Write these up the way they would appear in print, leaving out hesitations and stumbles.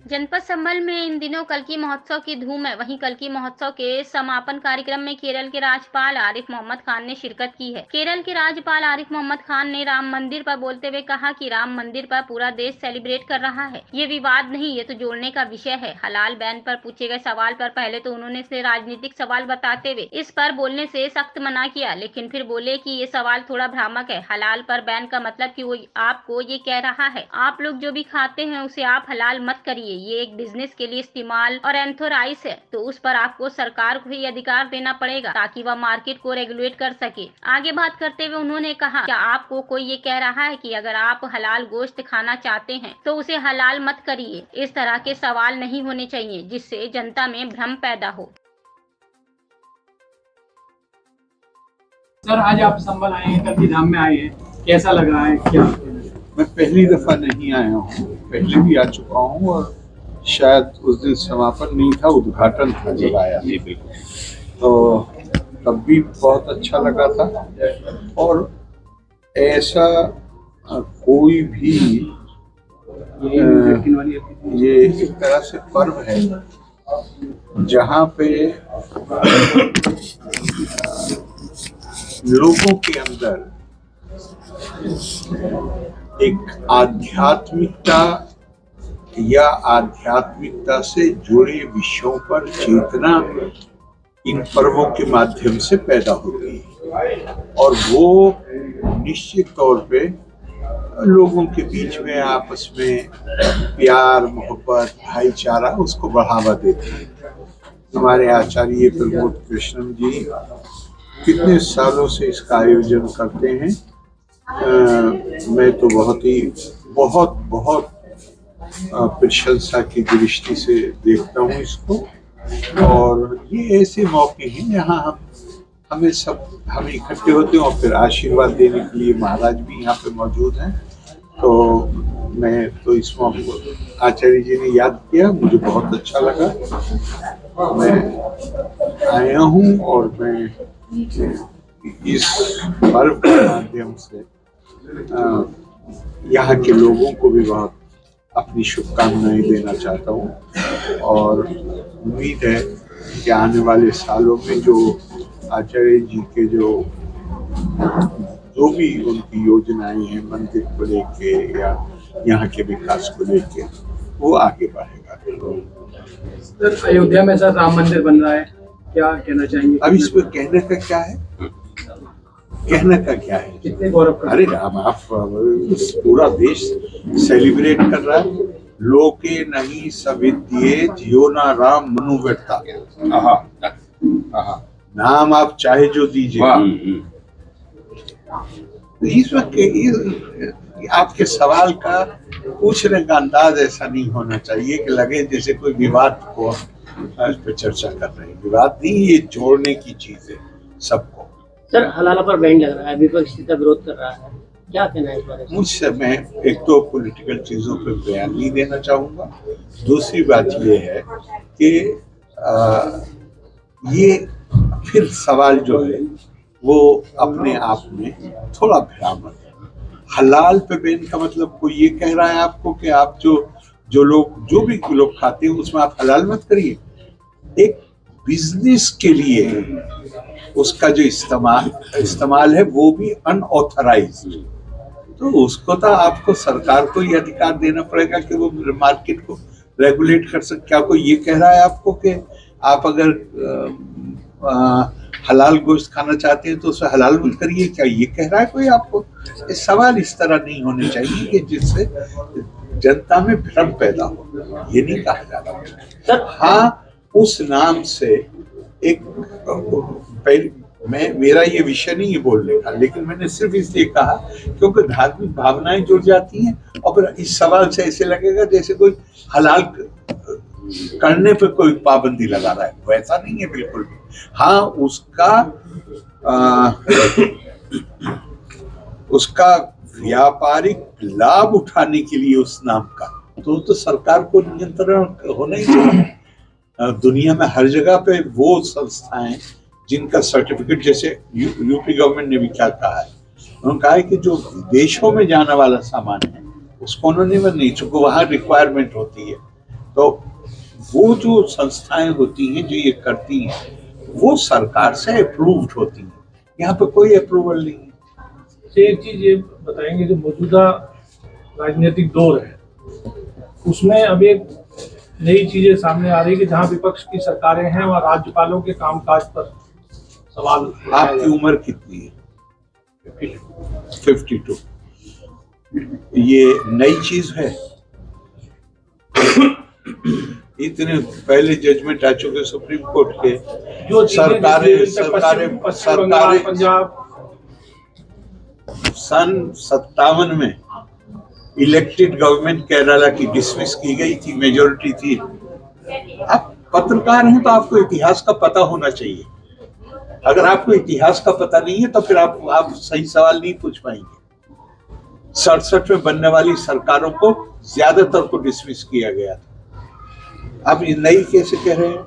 जनपद संभल में इन दिनों कल्की महोत्सव की धूम है। वहीं कल्की महोत्सव के समापन कार्यक्रम में केरल के राज्यपाल आरिफ मोहम्मद खान ने शिरकत की है। केरल के राज्यपाल आरिफ मोहम्मद खान ने राम मंदिर पर बोलते हुए कहा कि राम मंदिर पर पूरा देश सेलिब्रेट कर रहा है। ये विवाद नहीं, ये तो जोड़ने का विषय है। हलाल बैन पर पूछे गए सवाल पर पहले तो उन्होंने इसे राजनीतिक सवाल बताते हुए इस पर बोलने से सख्त मना किया, लेकिन फिर बोले कि ये सवाल थोड़ा भ्रामक है। हलाल पर बैन का मतलब कि वो आपको ये कह रहा है आप लोग जो भी खाते हैं उसे आप हलाल मत करिए, ये एक बिजनेस के लिए इस्तेमाल और एंथोराइज है, तो उस पर आपको सरकार को ही अधिकार देना पड़ेगा ताकि वह मार्केट को रेगुलेट कर सके। आगे बात करते हुए उन्होंने कहा, क्या आपको कोई ये कह रहा है कि अगर आप हलाल गोश्त खाना चाहते हैं तो उसे हलाल मत करिए? इस तरह के सवाल नहीं होने चाहिए जिससे जनता में भ्रम पैदा हो। सर, आज आप संभल आए हैं, कल्की धाम में आए हैं, कैसा लग रहा है? क्या मैं पहली दफा नहीं आया हूँ, पहले भी आ चुका हूँ और शायद उस दिन समापन नहीं था, उद्घाटन था जब आया। जी बिल्कुल। तो तब भी बहुत अच्छा लगा था और ऐसा कोई भी ये एक तरह से पर्व है जहाँ पे लोगों के अंदर एक आध्यात्मिकता या आध्यात्मिकता से जुड़े विषयों पर चेतना इन पर्वों के माध्यम से पैदा होती है और वो निश्चित तौर पे लोगों के बीच में आपस में प्यार, मोहब्बत, भाईचारा उसको बढ़ावा देती है। हमारे आचार्य प्रमोद कृष्णम जी कितने सालों से इसका आयोजन करते हैं। मैं तो बहुत प्रशंसा की दृष्टि से देखता हूँ इसको और ये ऐसे मौके हैं जहाँ हम इकट्ठे होते हैं और फिर आशीर्वाद देने के लिए महाराज भी यहाँ पे मौजूद हैं। तो मैं तो इस मौके को आचार्य जी ने याद किया, मुझे बहुत अच्छा लगा। मैं आया हूँ और मैं इस पर्व के माध्यम से यहाँ के लोगों को भी बहुत अपनी शुभकामनाएं देना चाहता हूँ और उम्मीद है कि आने वाले सालों में जो आचार्य जी के जो भी उनकी योजनाएं हैं मंदिर को लेके या यहाँ के विकास को लेके वो आगे बढ़ेगा। सर, अयोध्या में सर राम मंदिर बन रहा है, क्या कहना चाहेंगे? अब इस पर कहने का क्या है? कहने का क्या है? कितने गौरव का? अरे राम, आप पूरा देश सेलिब्रेट कर रहा है। लोके नहीं सविद्ये जियो ना राम मनु व्यक्ता। नाम आप चाहे जो दीजिए। इस वक्त आपके सवाल का पूछने का अंदाज ऐसा नहीं होना चाहिए कि लगे जैसे कोई विवाद को इस पर चर्चा कर रहे हैं। विवाद नहीं, ये जोड़ने की चीज है सबको। सर, हलाला पर बैन लग रहा है, विपक्ष इसका विरोध कर रहा है, क्या कहना है इस बारे में? मुझसे मैं एक तो पॉलिटिकल चीजों पर बयान नहीं देना चाहूंगा। दूसरी बात ये है कि ये फिर सवाल जो है वो अपने आप में थोड़ा भ्रामक है। हलाल पे बैन का मतलब कोई ये कह रहा है आपको कि आप जो भी लोग खाते हैं उसमें आप हलाल मत करिए। एक बिजनेस के लिए उसका जो इस्तेमाल है वो भी अनऑथराइज्ड, तो उसको तो आपको सरकार को ये अधिकार देना पड़ेगा कि वो मार्केट को रेगुलेट कर सके। क्या कोई ये कह रहा है आपको कि आप अगर हलाल गोश्त खाना चाहते हैं तो उसे हलाल मत करिए? क्या ये कह रहा है कोई आपको? इस सवाल इस तरह नहीं होने चाहिए कि जिससे जनता में भ्रम पैदा हो। ये नहीं कहा जा रहा। हाँ, उस नाम से एक मेरा ये विषय नहीं है बोलने का, लेकिन मैंने सिर्फ इसलिए कहा क्योंकि धार्मिक भावनाएं जुड़ जाती हैं और फिर इस सवाल से ऐसे लगेगा जैसे कोई हलाल करने पे कोई पाबंदी लगा रहा है। वैसा नहीं है बिल्कुल भी। हाँ, उसका व्यापारिक लाभ उठाने के लिए उस नाम का तो सरकार को नियंत्रण होना ही चाहिए। दुनिया में हर जगह पे वो संस्थाएं जिनका सर्टिफिकेट, जैसे यूपी गवर्नमेंट ने भी क्या कहा है, उन्होंने कहा है कि जो विदेशों में जाने वाला सामान है उसको उन्होंने नहीं, चूंकि वहाँ रिक्वायरमेंट होती है तो वो जो संस्थाएं होती हैं जो ये करती हैं वो सरकार से अप्रूव्ड होती हैं, यहाँ पे कोई अप्रूवल नहीं है। तो एक चीज ये बताएंगे, जो मौजूदा राजनीतिक दौर है उसमें अब एक नई चीजें सामने आ रही है कि जहां विपक्ष की सरकारें हैं वहां राज्यपालों के कामकाज पर सवाल। आपकी उम्र कितनी है? 52। ये नई चीज है? इतने पहले जजमेंट आ चुके सुप्रीम कोर्ट के। जो सरकारें पंजाब सन 57 में इलेक्टेड गवर्नमेंट केरला की डिसमिस की गई थी, मेजोरिटी थी। आप पत्रकार हैं तो आपको इतिहास का पता होना चाहिए। अगर आपको इतिहास का पता नहीं है तो फिर आप सही सवाल नहीं पूछ पाएंगे। 67 में बनने वाली सरकारों को ज्यादातर को डिसमिस किया गया था। आप ये नई कैसे कह रहे हैं?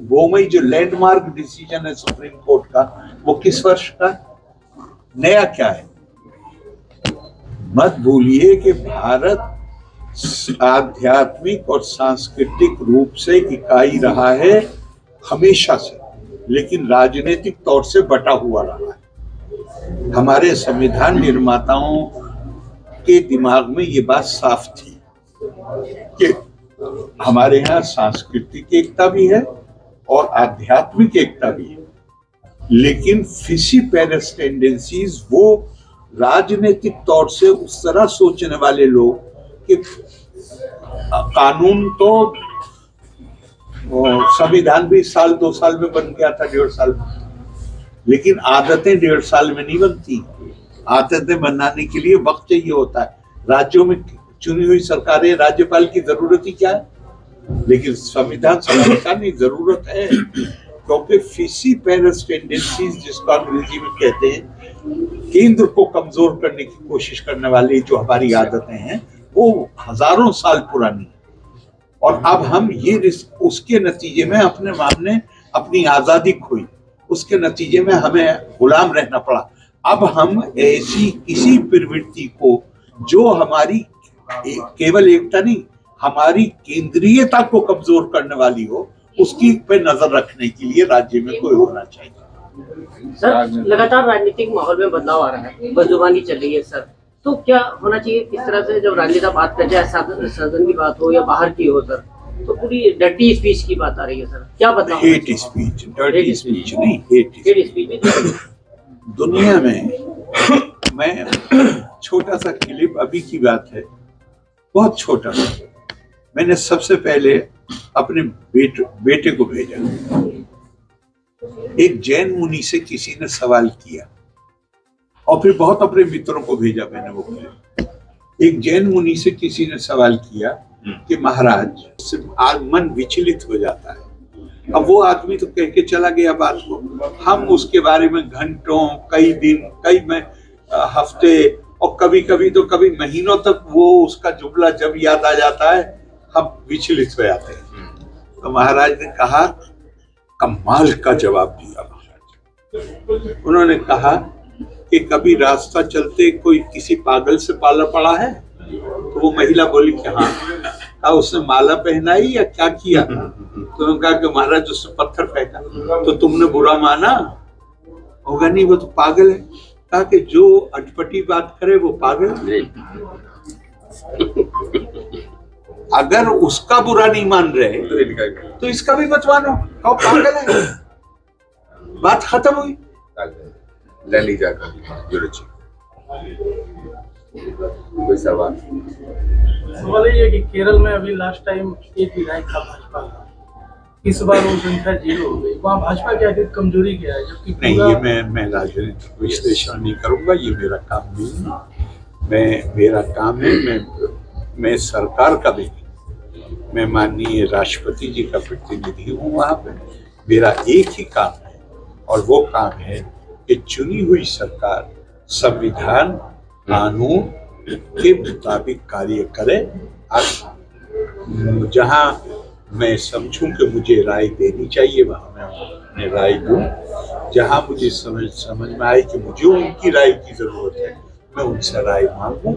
बोमई जो लैंडमार्क डिसीजन है सुप्रीम कोर्ट का, वो किस वर्ष का? नया क्या है? मत भूलिए कि भारत आध्यात्मिक और सांस्कृतिक रूप से इकाई रहा है हमेशा से, लेकिन राजनीतिक तौर से बटा हुआ रहा है। हमारे संविधान निर्माताओं के दिमाग में ये बात साफ थी कि हमारे यहाँ सांस्कृतिक एकता भी है और आध्यात्मिक एकता भी है, लेकिन फिसिपेरस टेंडेंसीज, वो राजनीतिक तौर से उस तरह सोचने वाले लोग कि कानून तो संविधान भी 2 साल में बन गया था, 1.5 साल में, लेकिन आदतें 1.5 साल में नहीं बनती। आदतें बनाने के लिए वक्त चाहिए होता है। राज्यों में चुनी हुई सरकारें, राज्यपाल की जरूरत ही क्या है, लेकिन संविधान सभा की जरूरत है, क्योंकि फिसिपेरस टेंडेंसीज जिसको अंग्रेजी में कहते हैं, केंद्र को कमजोर करने की कोशिश करने वाली जो हमारी आदतें हैं वो हजारों साल पुरानी है। और अब हम ये उसके नतीजे में हमने अपनी आजादी खोई, उसके नतीजे में हमें गुलाम रहना पड़ा। अब हम ऐसी किसी प्रवृत्ति को जो हमारी केवल एकता नहीं, हमारी केंद्रीयता को कमजोर करने वाली हो, उसकी पे नजर रखने के लिए राज्य में कोई होना चाहिए। सर, लगातार राजनीतिक माहौल में बदलाव आ रहा है, बदजुबानी चल रही है सर, तो क्या होना चाहिए? किस तरह से जब राजनेता बात कर जाए, सदन की बात हो या बाहर की हो सर, तो पूरी डर्टी स्पीच की बात आ रही है सर, क्या बदलाव? हेट स्पीच, डर्टी स्पीच नहीं, हेट स्पीच। दुनिया में मैं छोटा सा क्लिप, अभी की बात है, बहुत छोटा सा, मैंने सबसे पहले अपने बेटे को भेजा। एक जैन मुनि से किसी ने सवाल किया, और फिर बहुत अपने मित्रों को भेजा मैंने वो क्लिप। एक जैन मुनि से किसी ने सवाल किया कि महाराज, से मन विचलित हो जाता है। अब वो आदमी तो कह के चला गया बात को, हम उसके बारे में घंटों, कई दिन, कई हफ्ते और कभी कभी महीनों तक वो उसका जुमला जब याद आ जाता है हम विचलित हो जाते हैं। तो महाराज ने कहा, कमाल का जवाब दिया महाराज। उन्होंने कहा कि कभी रास्ता चलते कोई किसी पागल से पाला पड़ा है? तो वो महिला बोली कि हाँ। कहा उसने माला पहनाई या क्या किया? तो उन्होंने कहा कि महाराज उसने पत्थर फेंका। तो तुमने बुरा माना? होगा नहीं, वो तो पागल है। कहा कि जो अटपटी बात करे वो पागल है। अगर उसका बुरा नहीं मान रहे तो इसका भी मत मानो, कहो पागल है, बात खत्म हुई। ले ली जाकर कोई सवाल ये है कि केरल में अभी लास्ट टाइम एक विधायक था भाजपा का, इस बार वो संख्या 0 हो गई। वहाँ भाजपा की आखिर कमजोरी क्या है? जबकि नहीं, ये मैं राजनीतिक विश्लेषण नहीं करूंगा, ये मेरा काम नहीं है। मेरा काम है, मैं सरकार का भी नहीं, मैं माननीय राष्ट्रपति जी का प्रतिनिधि हूँ वहाँ पे। मेरा एक ही काम है, और वो काम है कि चुनी हुई सरकार संविधान कानून के मुताबिक कार्य करे। और जहाँ मैं समझूं कि मुझे राय देनी चाहिए वहाँ मैं अपनी राय दूं। जहाँ मुझे समझ में आए कि मुझे उनकी राय की जरूरत है, मैं उनसे राय मांगूं।